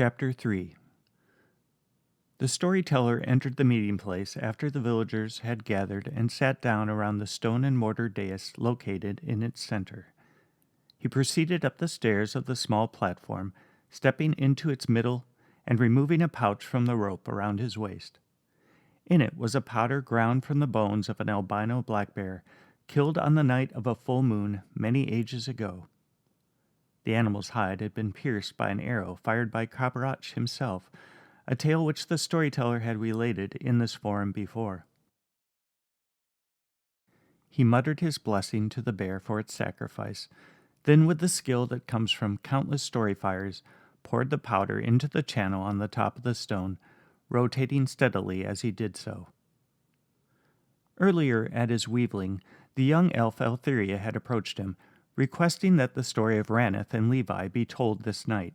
Chapter 3. The storyteller entered the meeting place after the villagers had gathered and sat down around the stone and mortar dais located in its center. He proceeded up the stairs of the small platform, stepping into its middle and removing a pouch from the rope around his waist. In it was a powder ground from the bones of an albino black bear, killed on the night of a full moon many ages ago. The animal's hide had been pierced by an arrow fired by Kabarach himself, a tale which the storyteller had related in this forum before. He muttered his blessing to the bear for its sacrifice, then with the skill that comes from countless story fires, poured the powder into the channel on the top of the stone, rotating steadily as he did so. Earlier at his weaving, the young elf Eltherea had approached him, requesting that the story of Raneth and Levi be told this night.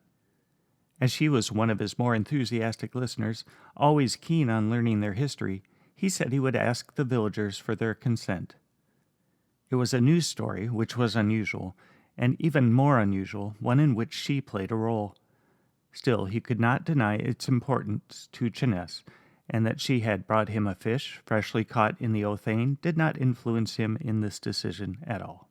As she was one of his more enthusiastic listeners, always keen on learning their history, he said he would ask the villagers for their consent. It was a new story, which was unusual, and even more unusual, one in which she played a role. Still, he could not deny its importance to Chinese, and that she had brought him a fish freshly caught in the Othane did not influence him in this decision at all.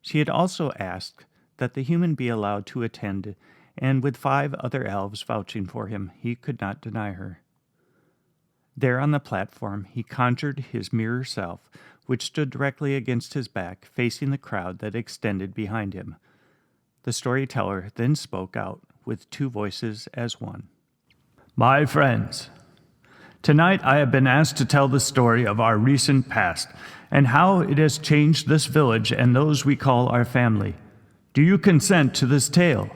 She had also asked that the human be allowed to attend, and with 5 other elves vouching for him, he could not deny her. There on the platform, he conjured his mirror self, which stood directly against his back, facing the crowd that extended behind him. The storyteller then spoke out, with 2 voices as one. My friends, tonight I have been asked to tell the story of our recent past, and how it has changed this village and those we call our family. Do you consent to this tale?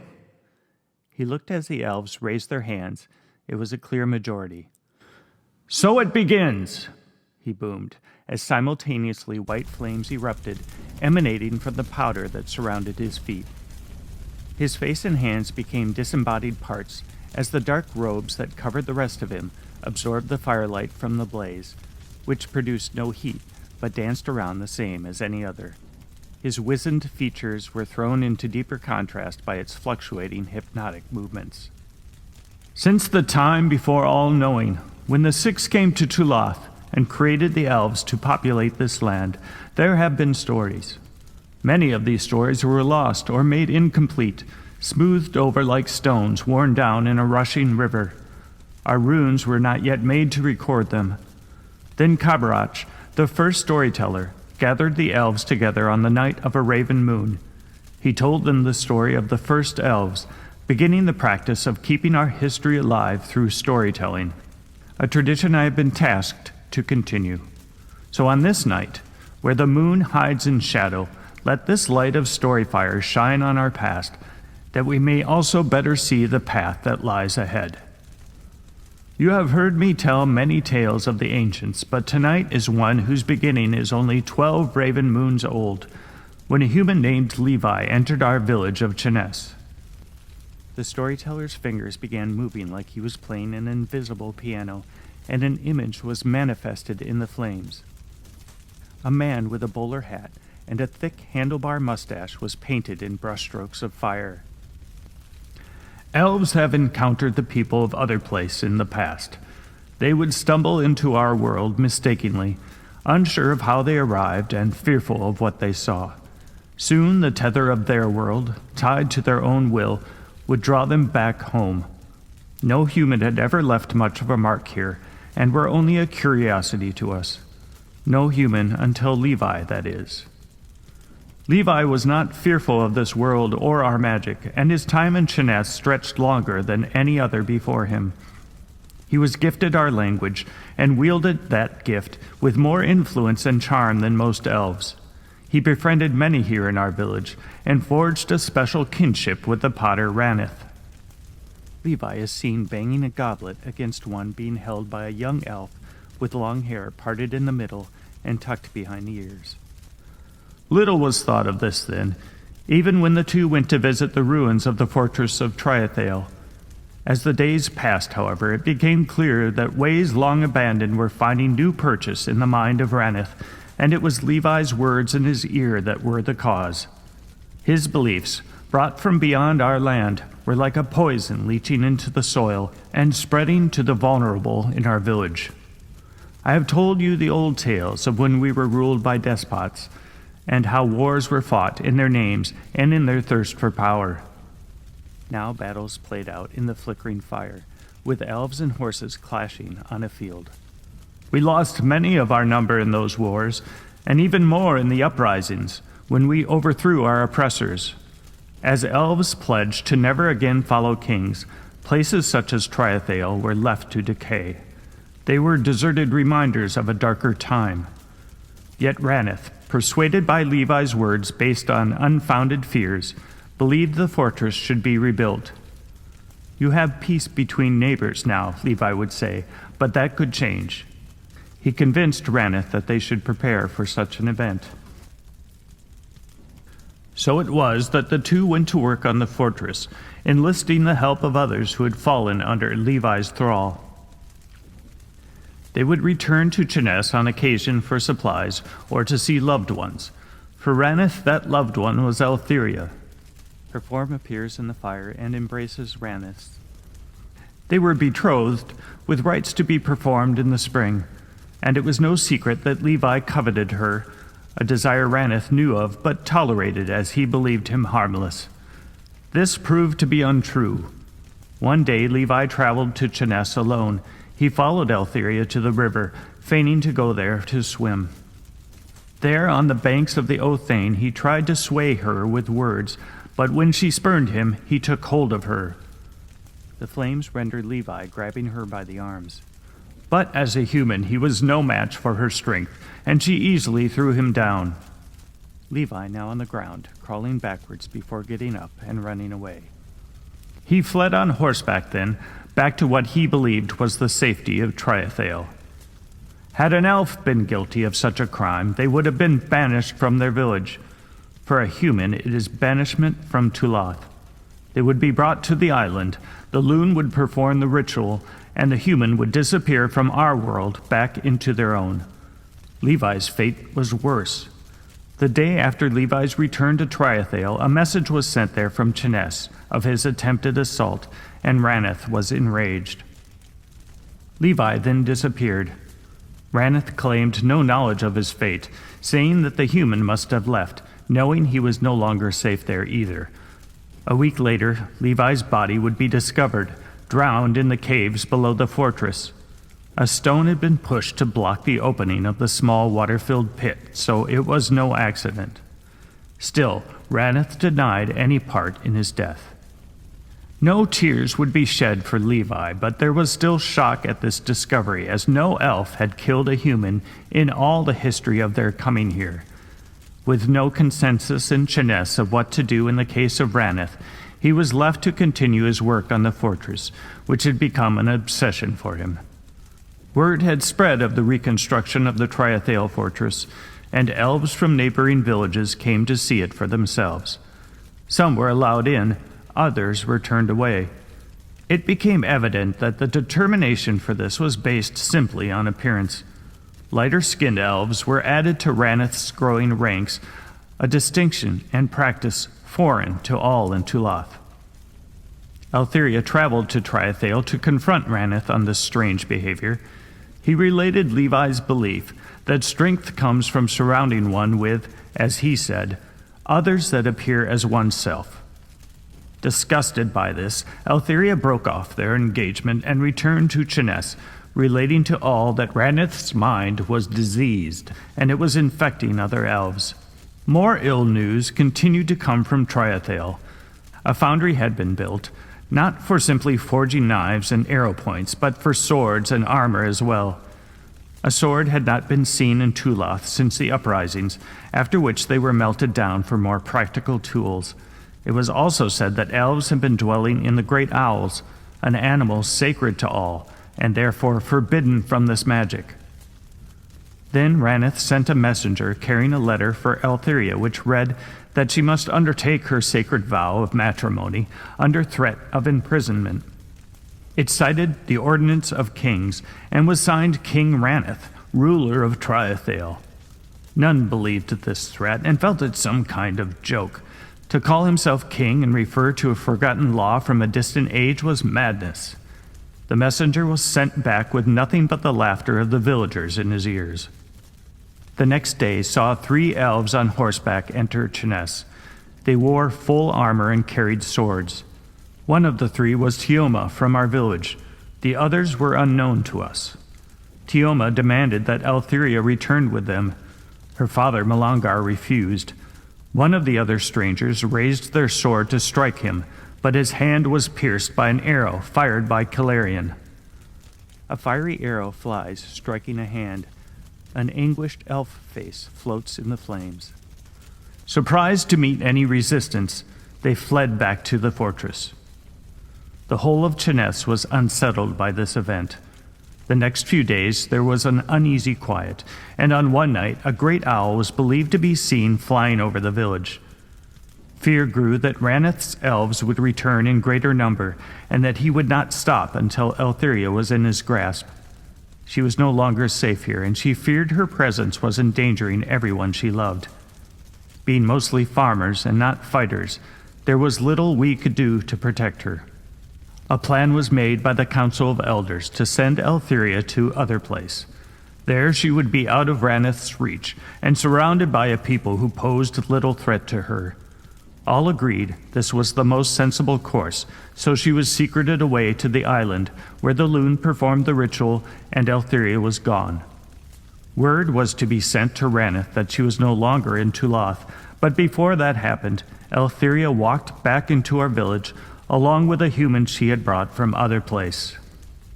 He looked as the elves raised their hands. It was a clear majority. So it begins, he boomed, as simultaneously white flames erupted, emanating from the powder that surrounded his feet. His face and hands became disembodied parts as the dark robes that covered the rest of him absorbed the firelight from the blaze, which produced no heat but danced around the same as any other. His wizened features were thrown into deeper contrast by its fluctuating hypnotic movements. Since the time before all-knowing, when the Six came to Tulath and created the elves to populate this land, there have been stories. Many of these stories were lost or made incomplete, smoothed over like stones worn down in a rushing river. Our runes were not yet made to record them. Then Kabarach, the first storyteller, gathered the elves together on the night of a raven moon. He told them the story of the first elves, beginning the practice of keeping our history alive through storytelling, a tradition I have been tasked to continue. So on this night, where the moon hides in shadow, let this light of story fire shine on our past, that we may also better see the path that lies ahead. You have heard me tell many tales of the ancients, but tonight is one whose beginning is only 12 raven moons old, when a human named Levi entered our village of Chinese. The storyteller's fingers began moving like he was playing an invisible piano, and an image was manifested in the flames. A man with a bowler hat and a thick handlebar mustache was painted in brushstrokes of fire. Elves have encountered the people of other places in the past. They would stumble into our world mistakenly, unsure of how they arrived and fearful of what they saw. Soon the tether of their world, tied to their own will, would draw them back home. No human had ever left much of a mark here, and were only a curiosity to us. No human until Levi, that is. Levi was not fearful of this world or our magic, and his time in Chinese stretched longer than any other before him. He was gifted our language, and wielded that gift with more influence and charm than most elves. He befriended many here in our village, and forged a special kinship with the potter Raneth. Levi is seen banging a goblet against one being held by a young elf with long hair parted in the middle and tucked behind the ears. Little was thought of this then, even when the 2 went to visit the ruins of the fortress of Triathale. As the days passed, however, it became clear that ways long abandoned were finding new purchase in the mind of Raneth, and it was Levi's words in his ear that were the cause. His beliefs, brought from beyond our land, were like a poison leaching into the soil and spreading to the vulnerable in our village. I have told you the old tales of when we were ruled by despots, and how wars were fought in their names and in their thirst for power. Now battles played out in the flickering fire, with elves and horses clashing on a field. We lost many of our number in those wars, and even more in the uprisings, when we overthrew our oppressors. As elves pledged to never again follow kings, places such as Storyteller were left to decay. They were deserted reminders of a darker time. Yet Raneth, persuaded by Levi's words based on unfounded fears, believed the fortress should be rebuilt. You have peace between neighbors now, Levi would say, but that could change. He convinced Raneth that they should prepare for such an event. So it was that the two went to work on the fortress, enlisting the help of others who had fallen under Levi's thrall. They would return to Chines on occasion for supplies or to see loved ones. For Raneth, that loved one was Eltherea. Her form appears in the fire and embraces Raneth's. They were betrothed, with rites to be performed in the spring, and it was no secret that Levi coveted her, a desire Raneth knew of but tolerated as he believed him harmless. This proved to be untrue. One day Levi traveled to Chines alone. He followed Eltherea to the river, feigning to go there to swim. There, on the banks of the Othane, he tried to sway her with words, but when she spurned him, he took hold of her. The flames rendered Levi grabbing her by the arms. But as a human, he was no match for her strength, and she easily threw him down. Levi now on the ground, crawling backwards before getting up and running away. He fled on horseback then, back to what he believed was the safety of Storyteller. Had an elf been guilty of such a crime, they would have been banished from their village. For a human, it is banishment from Tulath. They would be brought to the island, the loon would perform the ritual, and the human would disappear from our world back into their own. Levi's fate was worse. The day after Levi's return to Storyteller, a message was sent there from Chines of his attempted assault, and Raneth was enraged. Levi then disappeared. Raneth claimed no knowledge of his fate, saying that the human must have left, knowing he was no longer safe there either. A week later, Levi's body would be discovered, drowned in the caves below the fortress. A stone had been pushed to block the opening of the small water-filled pit, so it was no accident. Still, Raneth denied any part in his death. No tears would be shed for Levi, but there was still shock at this discovery, as no elf had killed a human in all the history of their coming here. With no consensus in Chines of what to do in the case of Raneth, he was left to continue his work on the fortress, which had become an obsession for him. Word had spread of the reconstruction of the Storyteller fortress, and elves from neighboring villages came to see it for themselves. Some were allowed in, others were turned away. It became evident that the determination for this was based simply on appearance. Lighter-skinned elves were added to Raneth's growing ranks, a distinction and practice foreign to all in Tulath. Eltherea traveled to Storyteller to confront Raneth on this strange behavior. He related Levi's belief that strength comes from surrounding one with, as he said, others that appear as oneself. Disgusted by this, Eltherea broke off their engagement and returned to Chines, relating to all that Raneth's mind was diseased, and it was infecting other elves. More ill news continued to come from Storyteller. A foundry had been built, not for simply forging knives and arrow points, but for swords and armor as well. A sword had not been seen in Tulath since the uprisings, after which they were melted down for more practical tools. It was also said that elves had been dwelling in the great owls, an animal sacred to all, and therefore forbidden from this magic. Then Raneth sent a messenger carrying a letter for Eltherea, which read that she must undertake her sacred vow of matrimony under threat of imprisonment. It cited the Ordinance of Kings and was signed King Raneth, ruler of Storyteller. None believed this threat and felt it some kind of joke. To call himself king and refer to a forgotten law from a distant age was madness. The messenger was sent back with nothing but the laughter of the villagers in his ears. The next day saw 3 elves on horseback enter Chinese. They wore full armor and carried swords. One of the 3 was Tioma from our village. The others were unknown to us. Tioma demanded that Eltherea return with them. Her father, Malangar, refused. One of the other strangers raised their sword to strike him, but his hand was pierced by an arrow fired by Calarian. A fiery arrow flies, striking a hand. An anguished elf face floats in the flames. Surprised to meet any resistance, they fled back to the fortress. The whole of Chinese was unsettled by this event. The next few days there was an uneasy quiet, and on one night a great owl was believed to be seen flying over the village. Fear grew that Raneth's elves would return in greater number, and that he would not stop until Eltherea was in his grasp. She was no longer safe here, and she feared her presence was endangering everyone she loved. Being mostly farmers and not fighters, there was little we could do to protect her. A plan was made by the Council of Elders to send Eltherea to other place. There she would be out of Raneth's reach and surrounded by a people who posed little threat to her. All agreed this was the most sensible course, so she was secreted away to the island where the loon performed the ritual and Eltherea was gone. Word was to be sent to Raneth that she was no longer in Tuloth, but before that happened, Eltherea walked back into our village along with a human she had brought from other place.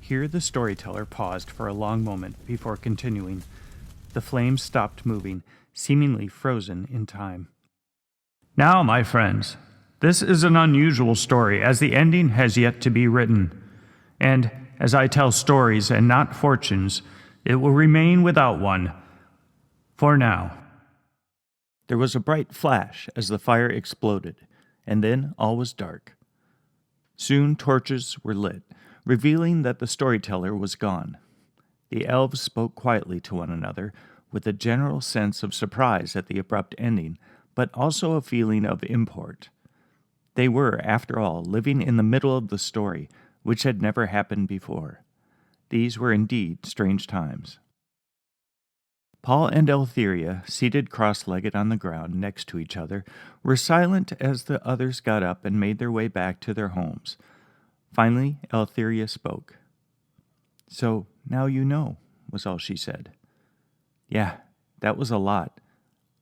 Here the storyteller paused for a long moment before continuing. The flames stopped moving, seemingly frozen in time. Now, my friends, this is an unusual story as the ending has yet to be written. And as I tell stories and not fortunes, it will remain without one. For now. There was a bright flash as the fire exploded, and then all was dark. Soon torches were lit, revealing that the storyteller was gone. The elves spoke quietly to one another, with a general sense of surprise at the abrupt ending, but also a feeling of import. They were, after all, living in the middle of the story, which had never happened before. These were indeed strange times. Paul and Eltherea, seated cross-legged on the ground next to each other, were silent as the others got up and made their way back to their homes. Finally, Eltherea spoke. "So, now you know," was all she said. "Yeah, that was a lot.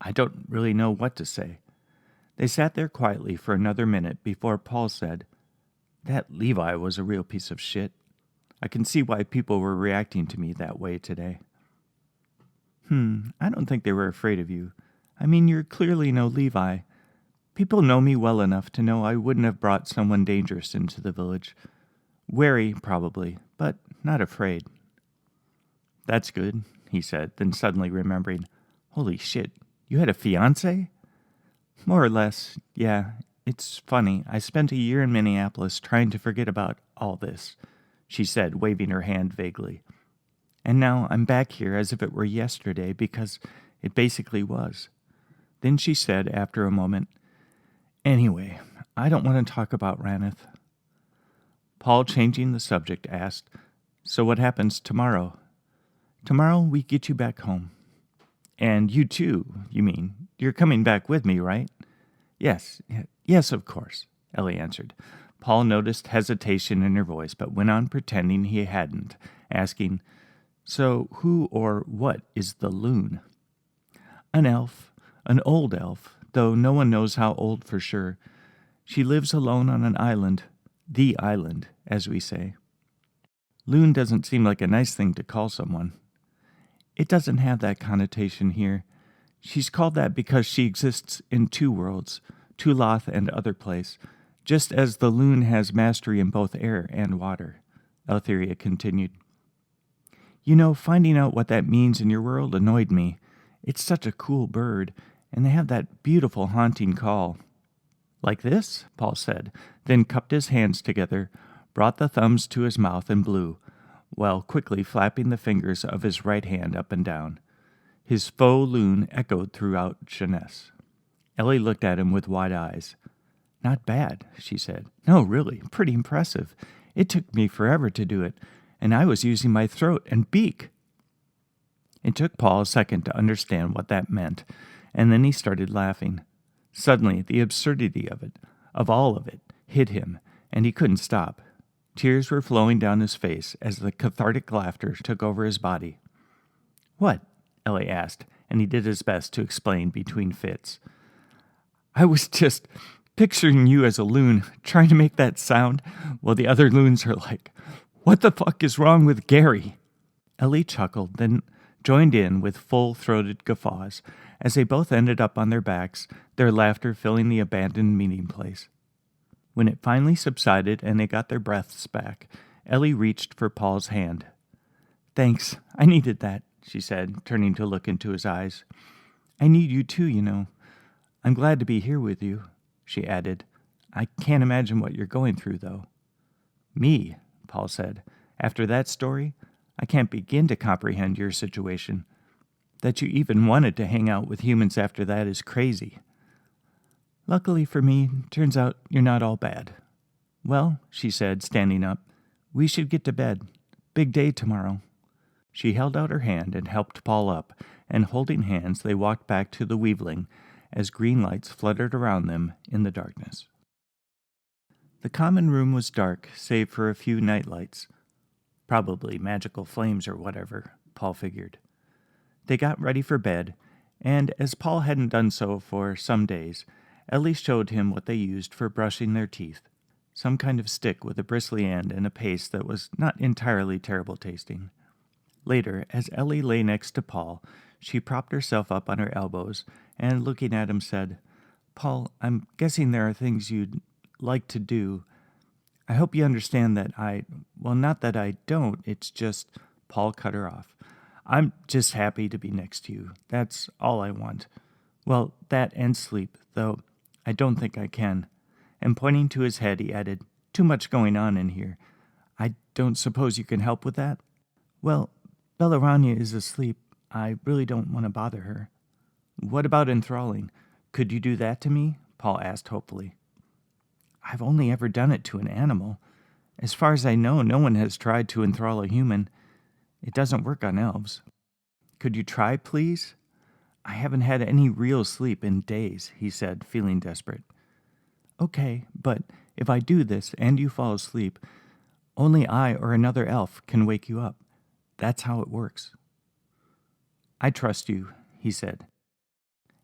I don't really know what to say." They sat there quietly for another minute before Paul said, "That Levi was a real piece of shit. I can see why people were reacting to me that way today." I don't think they were afraid of you. I mean, you're clearly no Levi. People know me well enough to know I wouldn't have brought someone dangerous into the village. Wary, probably, but not afraid." "That's good," he said, then suddenly remembering, "Holy shit, you had a fiancé?" "More or less, yeah. It's funny. I spent a year in Minneapolis trying to forget about all this," she said, waving her hand vaguely. "And now I'm back here as if it were yesterday because it basically was." Then she said after a moment, "Anyway, I don't want to talk about Raneth." Paul, changing the subject, asked, "So what happens tomorrow?" "Tomorrow we get you back home." "And you too, you mean? You're coming back with me, right?" Yes, of course," Ellie answered. Paul noticed hesitation in her voice, but went on pretending he hadn't, asking, "So who or what is the loon?" "An elf, an old elf, though no one knows how old for sure. She lives alone on an island, the island, as we say." "Loon doesn't seem like a nice thing to call someone." "It doesn't have that connotation here. She's called that because she exists in 2 worlds, Tuloth and other place, just as the loon has mastery in both air and water," Eltherea continued. "You know, finding out what that means in your world annoyed me. It's such a cool bird, and they have that beautiful haunting call." "Like this?" Paul said, then cupped his hands together, brought the thumbs to his mouth and blew, while quickly flapping the fingers of his right hand up and down. His faux loon echoed throughout Chinese. Ellie looked at him with wide eyes. Not bad, she said. No, really, pretty impressive. It took me forever to do it, and I was using my throat and beak. It took Paul a second to understand what that meant, and then he started laughing. Suddenly, the absurdity of it, of all of it, hit him, and he couldn't stop. Tears were flowing down his face as the cathartic laughter took over his body. "What?" Ellie asked, and he did his best to explain between fits. "I was just picturing you as a loon, trying to make that sound, while the other loons are like, 'What the fuck is wrong with Gary?'" Ellie chuckled, then joined in with full-throated guffaws as they both ended up on their backs, their laughter filling the abandoned meeting place. When it finally subsided and they got their breaths back, Ellie reached for Paul's hand. "Thanks, I needed that," she said, turning to look into his eyes. "I need you too, you know. I'm glad to be here with you," she added. "I can't imagine what you're going through, though." "Me," Paul said. "After that story, I can't begin to comprehend your situation. That you even wanted to hang out with humans after that is crazy." "Luckily for me, turns out you're not all bad." "Well," she said, standing up, "we should get to bed. Big day tomorrow." She held out her hand and helped Paul up, and holding hands they walked back to the Weaveling as green lights fluttered around them in the darkness. The common room was dark, save for a few night lights. Probably magical flames or whatever, Paul figured. They got ready for bed, and as Paul hadn't done so for some days, Ellie showed him what they used for brushing their teeth, some kind of stick with a bristly end and a paste that was not entirely terrible tasting. Later, as Ellie lay next to Paul, she propped herself up on her elbows and, looking at him, said, "Paul, I'm guessing there are things you'd like to do. I hope you understand that not that I don't, it's just—" Paul cut her off. "I'm just happy to be next to you. That's all I want. Well, that and sleep, though I don't think I can." And pointing to his head, he added, "Too much going on in here. I don't suppose you can help with that?" "Well, Bellarania is asleep. I really don't want to bother her." "What about enthralling? Could you do that to me?" Paul asked hopefully. "I've only ever done it to an animal. As far as I know, no one has tried to enthrall a human. It doesn't work on elves." "Could you try, please?" "I haven't had any real sleep in days," he said, feeling desperate. "Okay, but if I do this and you fall asleep, only I or another elf can wake you up. That's how it works." "I trust you," he said.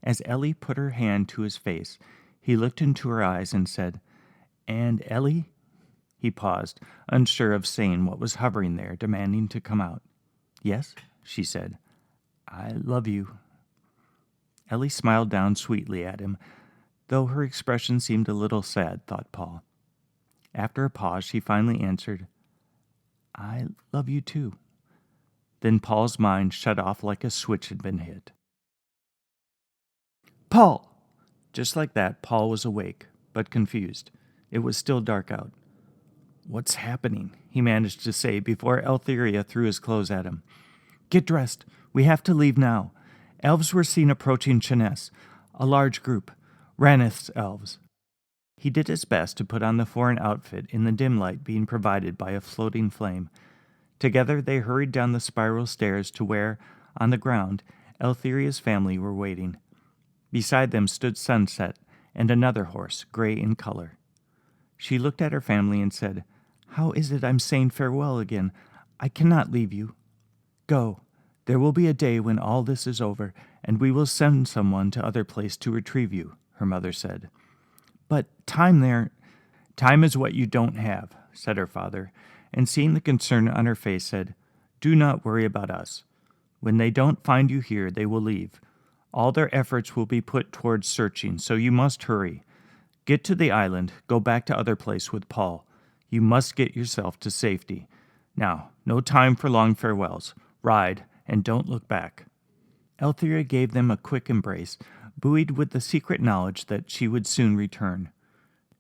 As Ellie put her hand to his face, he looked into her eyes and said, "And Ellie?" He paused, unsure of saying what was hovering there, demanding to come out. "Yes," she said. "I love you." Ellie smiled down sweetly at him, though her expression seemed a little sad, thought Paul. After a pause, she finally answered, "I love you too." Then Paul's mind shut off like a switch had been hit. "Paul!" Just like that, Paul was awake, but confused. It was still dark out. "What's happening?" he managed to say before Eltherea threw his clothes at him. "Get dressed. We have to leave now. Elves were seen approaching Chinese, a large group, Ranith's elves." He did his best to put on the foreign outfit in the dim light being provided by a floating flame. Together they hurried down the spiral stairs to where, on the ground, Eltherea's family were waiting. Beside them stood Sunset and another horse, gray in color. She looked at her family and said, "How is it I'm saying farewell again? I cannot leave you." "Go. There will be a day when all this is over, and we will send someone to other place to retrieve you," her mother said. "But time there—" "Time is what you don't have," said her father, and seeing the concern on her face said, "Do not worry about us. When they don't find you here, they will leave. All their efforts will be put towards searching, so you must hurry. Get to the island, go back to other place with Paul. You must get yourself to safety. Now, no time for long farewells. Ride, and don't look back." Eltherea gave them a quick embrace, buoyed with the secret knowledge that she would soon return.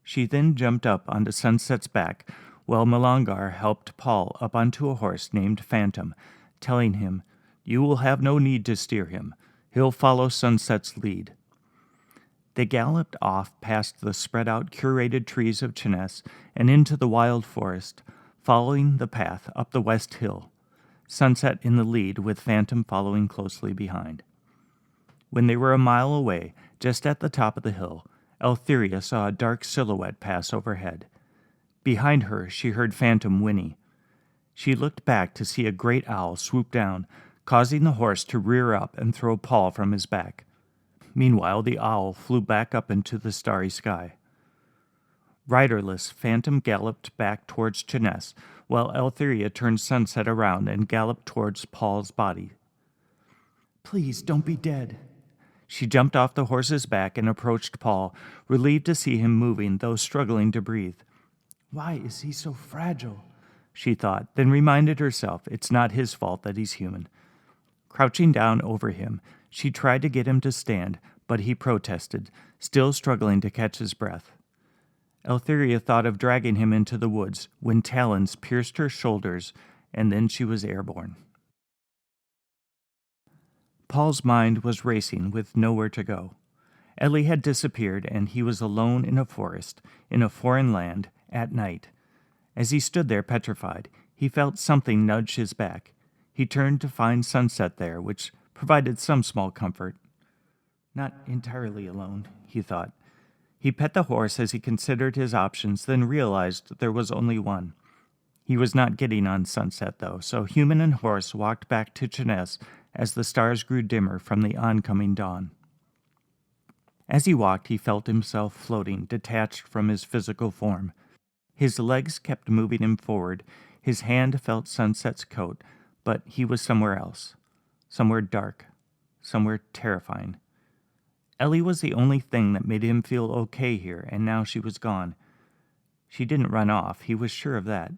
She then jumped up onto Sunset's back, while Malongar helped Paul up onto a horse named Phantom, telling him, "You will have no need to steer him. He'll follow Sunset's lead." They galloped off past the spread-out curated trees of Chinese and into the wild forest, following the path up the west hill, Sunset in the lead with Phantom following closely behind. When they were a mile away, just at the top of the hill, Eltherea saw a dark silhouette pass overhead. Behind her, she heard Phantom whinny. She looked back to see a great owl swoop down, causing the horse to rear up and throw Paul from his back. Meanwhile, the owl flew back up into the starry sky. Riderless, Phantom galloped back towards Chinese, while Eltherea turned Sunset around and galloped towards Paul's body. "Please, don't be dead." She jumped off the horse's back and approached Paul, relieved to see him moving, though struggling to breathe. "Why is he so fragile?" she thought, then reminded herself it's not his fault that he's human. Crouching down over him, she tried to get him to stand, but he protested, still struggling to catch his breath. Eltherea thought of dragging him into the woods when talons pierced her shoulders, and then she was airborne. Paul's mind was racing with nowhere to go. Ellie had disappeared, and he was alone in a forest, in a foreign land, at night. As he stood there petrified, he felt something nudge his back. He turned to find Sunset there, which provided some small comfort. Not entirely alone, he thought. He pet the horse as he considered his options, then realized there was only one. He was not getting on Sunset, though, so human and horse walked back to Chinese as the stars grew dimmer from the oncoming dawn. As he walked, he felt himself floating, detached from his physical form. His legs kept moving him forward. His hand felt Sunset's coat, but he was somewhere else. Somewhere dark. Somewhere terrifying. Ellie was the only thing that made him feel okay here, and now she was gone. She didn't run off, he was sure of that.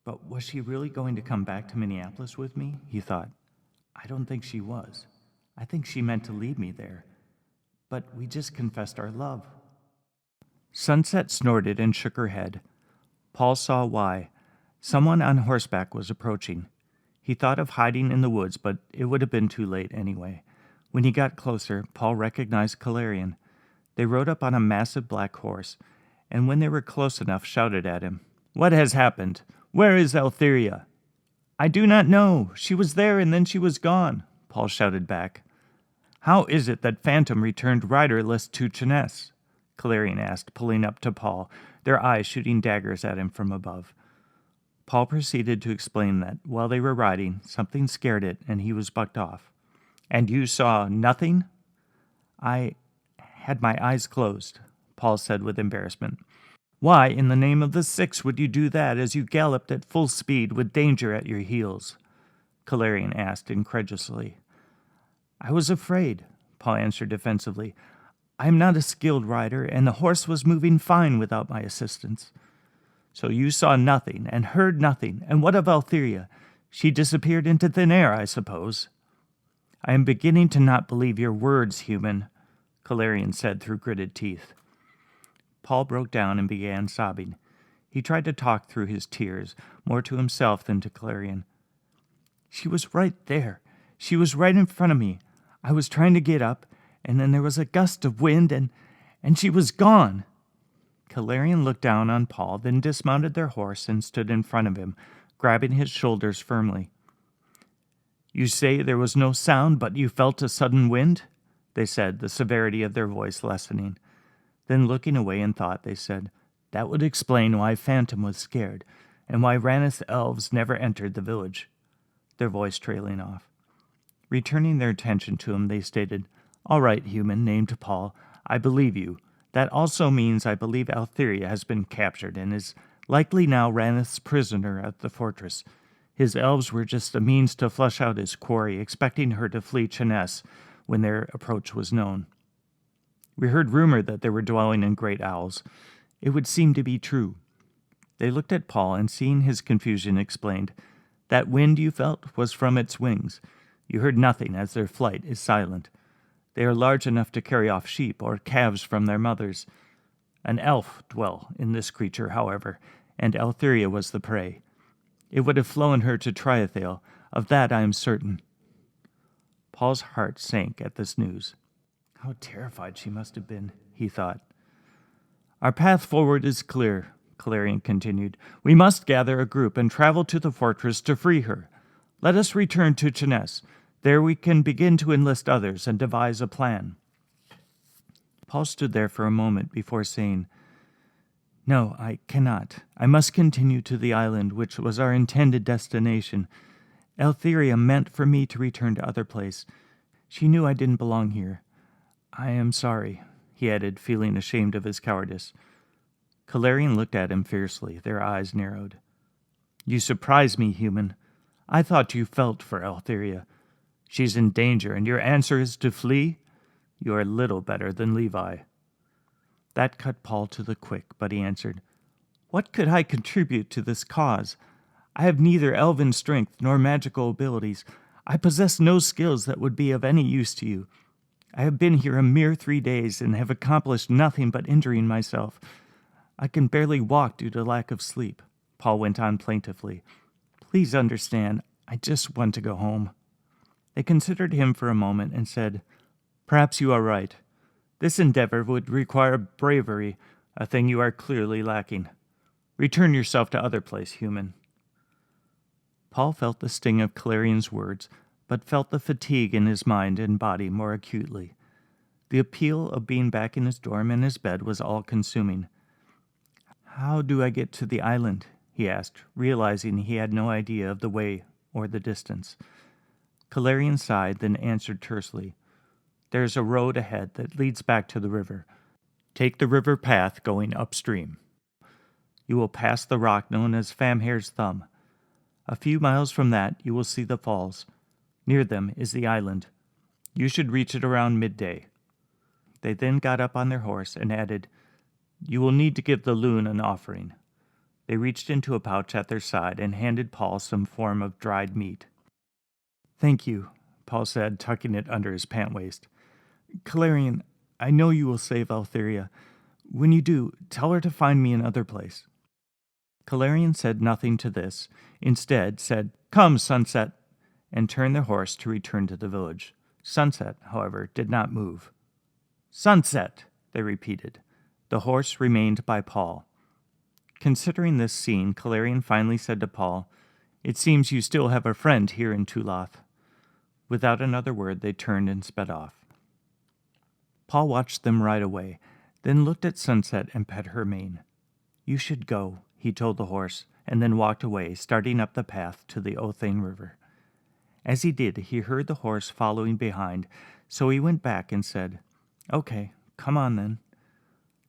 But was she really going to come back to Minneapolis with me? He thought. I don't think she was. I think she meant to leave me there. But we just confessed our love. Sunset snorted and shook her head. Paul saw why. Someone on horseback was approaching. He thought of hiding in the woods, but it would have been too late anyway. When he got closer, Paul recognized Calarian. They rode up on a massive black horse, and when they were close enough, shouted at him. "What has happened? Where is Eltherea?" "I do not know. She was there, and then she was gone," Paul shouted back. "How is it that Phantom returned riderless to Chinese?" Calarian asked, pulling up to Paul, their eyes shooting daggers at him from above. Paul proceeded to explain that, while they were riding, something scared it, and he was bucked off. "And you saw nothing?" "I had my eyes closed," Paul said with embarrassment. "Why, in the name of the six, would you do that as you galloped at full speed with danger at your heels?" Calarian asked incredulously. "I was afraid," Paul answered defensively. "I am not a skilled rider, and the horse was moving fine without my assistance." "So you saw nothing and heard nothing, and what of Eltherea? She disappeared into thin air, I suppose." "I am beginning to not believe your words, human," Calarian said through gritted teeth. Paul broke down and began sobbing. He tried to talk through his tears, more to himself than to Calarian. "She was right there. She was right in front of me. I was trying to get up, and then there was a gust of wind, and she was gone." Calarian looked down on Paul, then dismounted their horse and stood in front of him, grabbing his shoulders firmly. "You say there was no sound, but you felt a sudden wind?" they said, the severity of their voice lessening. Then looking away in thought, they said, "That would explain why Phantom was scared, and why Ranith's elves never entered the village," their voice trailing off. Returning their attention to him, they stated, "All right, human, named Paul, I believe you. That also means I believe Eltherea has been captured and is likely now Ranith's prisoner at the fortress. His elves were just a means to flush out his quarry, expecting her to flee Chinese when their approach was known. We heard rumor that they were dwelling in great owls. It would seem to be true." They looked at Paul and, seeing his confusion, explained, "That wind you felt was from its wings. You heard nothing, as their flight is silent. They are large enough to carry off sheep or calves from their mothers. An elf dwell in this creature, however, and Eltherea was the prey. It would have flown her to Triathale, of that I am certain." Paul's heart sank at this news. How terrified she must have been, he thought. Our path forward is clear, Calarian continued. We must gather a group and travel to the fortress to free her. Let us return to Chines. There we can begin to enlist others and devise a plan. Paul stood there for a moment before saying, No, I cannot. I must continue to the island, which was our intended destination. Eltherea meant for me to return to other place. She knew I didn't belong here. I am sorry, he added, feeling ashamed of his cowardice. Calarian looked at him fiercely, their eyes narrowed. You surprise me, human. I thought you felt for Eltherea. She's in danger, and your answer is to flee? You are little better than Levi. That cut Paul to the quick, but he answered, What could I contribute to this cause? I have neither elven strength nor magical abilities. I possess no skills that would be of any use to you. I have been here a mere 3 days and have accomplished nothing but injuring myself. I can barely walk due to lack of sleep, Paul went on plaintively. Please understand, I just want to go home. They considered him for a moment and said, Perhaps you are right. This endeavor would require bravery, a thing you are clearly lacking. Return yourself to other place, human. Paul felt the sting of Calarian's words, but felt the fatigue in his mind and body more acutely. The appeal of being back in his dorm and his bed was all-consuming. How do I get to the island? He asked, realizing he had no idea of the way or the distance. Calarian sighed, then answered tersely, There is a road ahead that leads back to the river. Take the river path going upstream. You will pass the rock known as Famhair's Thumb. A few miles from that you will see the falls. Near them is the island. You should reach it around midday. They then got up on their horse and added, You will need to give the loon an offering. They reached into a pouch at their side and handed Paul some form of dried meat. Thank you, Paul said, tucking it under his pant-waist. Calarian, I know you will save Eltherea. When you do, tell her to find me another place. Calarian said nothing to this, instead said, Come, Sunset, and turned their horse to return to the village. Sunset, however, did not move. Sunset, they repeated. The horse remained by Paul. Considering this scene, Calarian finally said to Paul, It seems you still have a friend here in Tulath. Without another word, they turned and sped off. Paul watched them ride away, then looked at Sunset and pet her mane. You should go, he told the horse, and then walked away, starting up the path to the Othane River. As he did, he heard the horse following behind, so he went back and said, Okay, come on then.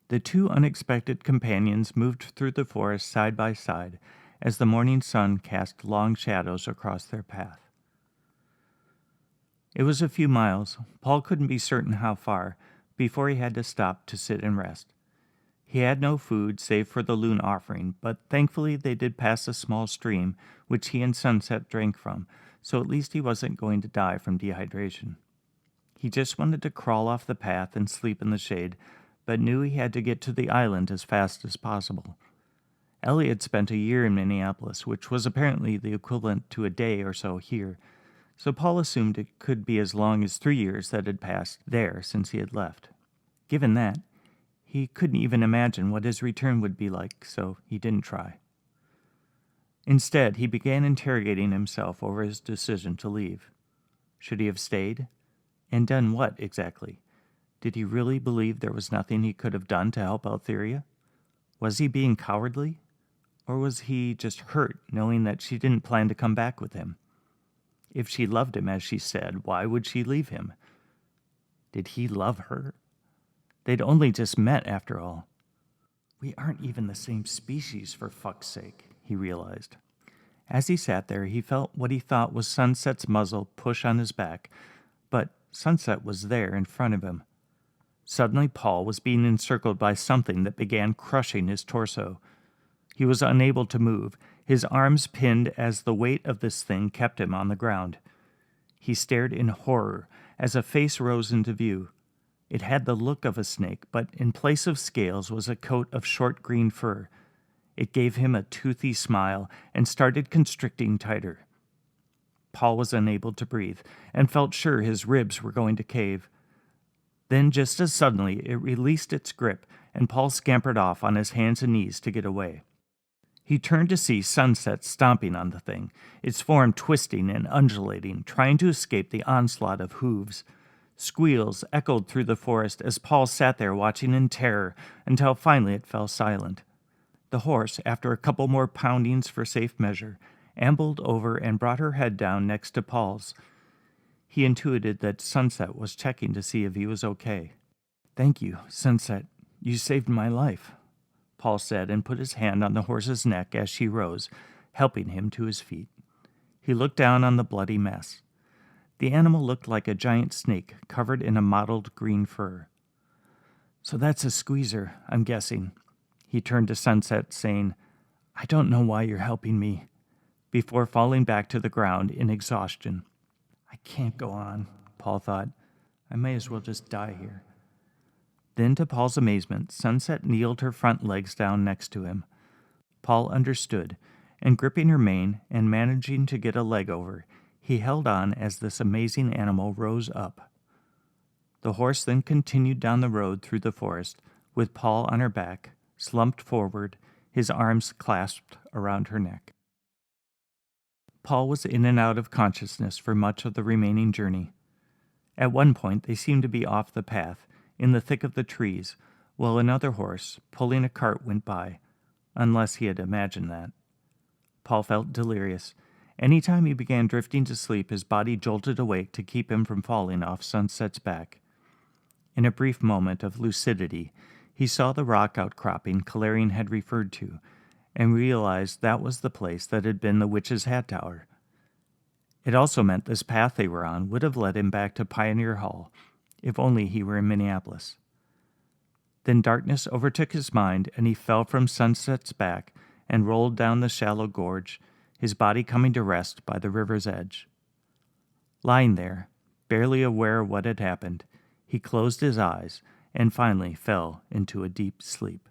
The two unexpected companions moved through the forest side by side as the morning sun cast long shadows across their path. It was a few miles, Paul couldn't be certain how far, before he had to stop to sit and rest. He had no food save for the loon offering, but thankfully they did pass a small stream, which he and Sunset drank from, so at least he wasn't going to die from dehydration. He just wanted to crawl off the path and sleep in the shade, but knew he had to get to the island as fast as possible. Ellie had spent a year in Minneapolis, which was apparently the equivalent to a day or so here, so Paul assumed it could be as long as 3 years that had passed there since he had left. Given that, he couldn't even imagine what his return would be like, so he didn't try. Instead, he began interrogating himself over his decision to leave. Should he have stayed? And done what, exactly? Did he really believe there was nothing he could have done to help Eltherea? Was he being cowardly? Or was he just hurt, knowing that she didn't plan to come back with him? If she loved him, as she said, why would she leave him? Did he love her? They'd only just met, after all. We aren't even the same species, for fuck's sake, he realized. As he sat there, he felt what he thought was Sunset's muzzle push on his back, but Sunset was there in front of him. Suddenly, Paul was being encircled by something that began crushing his torso. He was unable to move, his arms pinned as the weight of this thing kept him on the ground. He stared in horror as a face rose into view. It had the look of a snake, but in place of scales was a coat of short green fur. It gave him a toothy smile and started constricting tighter. Paul was unable to breathe and felt sure his ribs were going to cave. Then, just as suddenly, it released its grip, and Paul scampered off on his hands and knees to get away. He turned to see Sunset stomping on the thing, its form twisting and undulating, trying to escape the onslaught of hooves. Squeals echoed through the forest as Paul sat there watching in terror until finally it fell silent. The horse, after a couple more poundings for safe measure, ambled over and brought her head down next to Paul's. He intuited that Sunset was checking to see if he was okay. "Thank you, Sunset. You saved my life," Paul said, and put his hand on the horse's neck as she rose, helping him to his feet. He looked down on the bloody mess. The animal looked like a giant snake covered in a mottled green fur. "So that's a squeezer, I'm guessing." He turned to Sunset, saying, "I don't know why you're helping me," before falling back to the ground in exhaustion. "I can't go on," Paul thought. "I may as well just die here." Then, to Paul's amazement, Sunset kneeled her front legs down next to him. Paul understood, and gripping her mane and managing to get a leg over, he held on as this amazing animal rose up. The horse then continued down the road through the forest, with Paul on her back, slumped forward, his arms clasped around her neck. Paul was in and out of consciousness for much of the remaining journey. At one point they seemed to be off the path, in the thick of the trees, while another horse, pulling a cart, went by, unless he had imagined that. Paul felt delirious. Any time he began drifting to sleep, his body jolted awake to keep him from falling off Sunset's back. In a brief moment of lucidity, he saw the rock outcropping Calarian had referred to, and realized that was the place that had been the Witch's Hat Tower. It also meant this path they were on would have led him back to Pioneer Hall, if only he were in Minneapolis. Then darkness overtook his mind, and he fell from Sunset's back and rolled down the shallow gorge, his body coming to rest by the river's edge. Lying there, barely aware of what had happened, he closed his eyes and finally fell into a deep sleep.